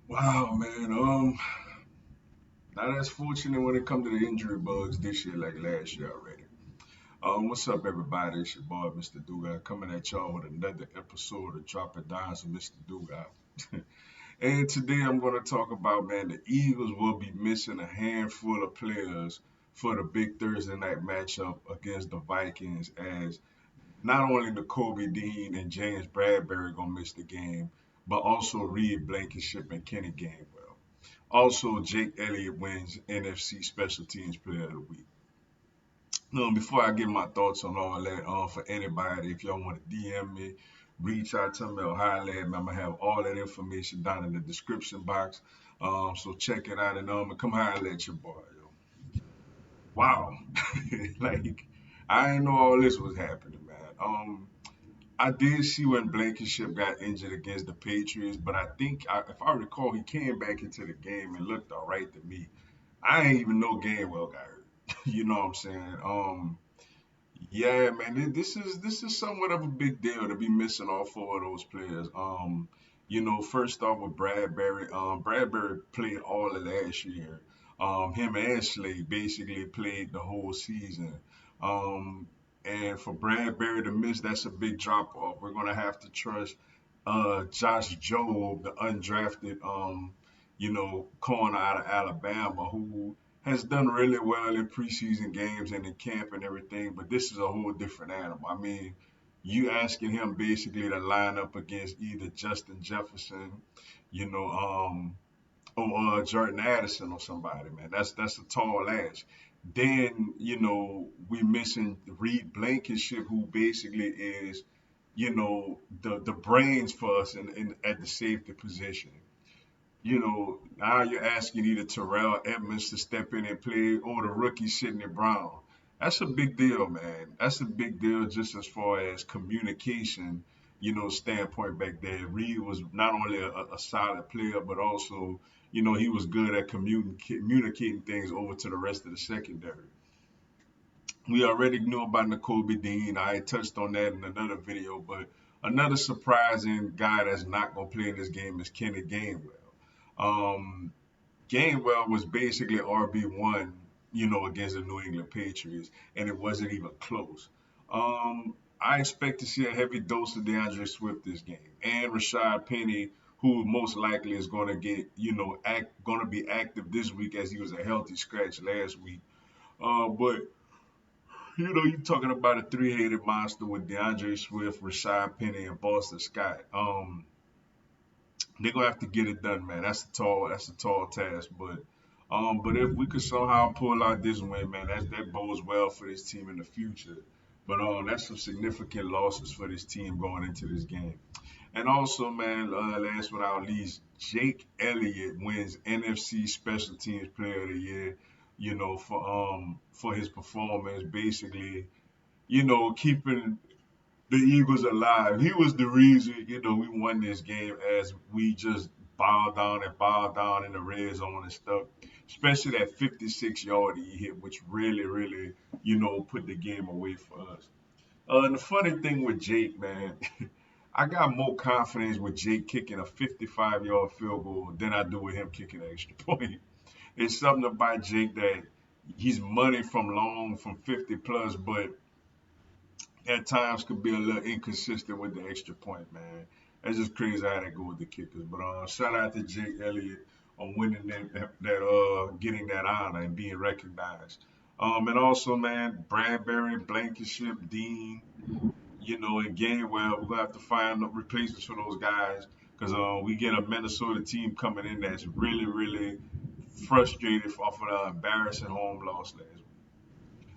Wow, man. Not as fortunate when it comes to the injury bugs this year like last year already. What's up, everybody? It's your boy, Mr. Duga, coming at y'all with another episode of Drop It Downs with Mr. Duga. And today I'm going to talk about, man, the Eagles will be missing a handful of players for the big Thursday night matchup against the Vikings, as not only Nakobe Dean and James Bradberry gonna miss the game, but also Reed Blankenship and Kenny Gainwell. Also, Jake Elliott wins NFC Special Teams Player of the Week. Before I give my thoughts on all that, for anybody, if y'all want to DM me, reach out to me or holler at me, I'm gonna have all that information down in the description box. So check it out and come holler at your boy. Yo. Wow, like I didn't know all this was happening, man. I did see when Blankenship got injured against the Patriots, but I think, if I recall, he came back into the game and looked all right to me. I didn't even know Gainwell got hurt. You know what I'm saying? Yeah, man, this is somewhat of a big deal to be missing all four of those players. First off with Bradberry, Bradberry played all of last year. Him and Slade basically played the whole season. Um, and for Bradberry to miss, that's a big drop off. We're gonna have to trust Josh Jobe, the undrafted corner out of Alabama, who has done really well in preseason games and in camp and everything, but this is a whole different animal. I mean, you asking him basically to line up against either Justin Jefferson, you know, or Jordan Addison or somebody, man. That's a tall ask. Then, we missing Reed Blankenship, who basically is, the brains for us in at the safety position. Now you're asking either Terrell Edmonds to step in and play or the rookie Sidney Brown. That's a big deal, man. That's a big deal just as far as communication, standpoint back there. Reed was not only a solid player, but also, he was good at communicating things over to the rest of the secondary. We already knew about Nakobe Dean. I touched on that in another video, but another surprising guy that's not going to play in this game is Kenny Gainwell. Um, Gainwell was basically RB1, against the New England Patriots, and it wasn't even close. I expect to see a heavy dose of DeAndre Swift this game, and Rashad Penny, who most likely is going to get, going to be active this week as he was a healthy scratch last week. But you're talking about a three-headed monster with DeAndre Swift, Rashad Penny, and Boston Scott. They're gonna have to get it done, man. That's a tall task, but if we could somehow pull out this win, man, that bodes well for this team in the future. But that's some significant losses for this team going into this game. And also, man, last but not least, Jake Elliott wins NFC Special Teams Player of the Year. For his performance, basically, keeping the Eagles alive. He was the reason, we won this game as we just bowed down in the red zone and stuff. Especially that 56-yard he hit, which really, really, put the game away for us. And the funny thing with Jake, man, I got more confidence with Jake kicking a 55-yard field goal than I do with him kicking an extra point. It's something about Jake that he's money from 50 plus, but at times could be a little inconsistent with the extra point, man. That's just crazy how that go with the kickers. But shout out to Jake Elliott on winning getting that honor and being recognized. And also, man, Bradberry, Blankenship, Dean, and Gainwell, we're gonna have to find replacements for those guys because we get a Minnesota team coming in that's really, really frustrated off of the embarrassing home loss last week.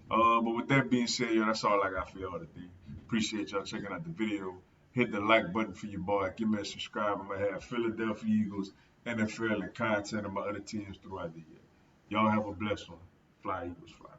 But with that being said, that's all I got for y'all today. Appreciate y'all checking out the video. Hit the like button for your boy. Give me a subscribe. I'm gonna have Philadelphia Eagles, NFL, and content of my other teams throughout the year. Y'all have a blessed one. Fly Eagles, fly.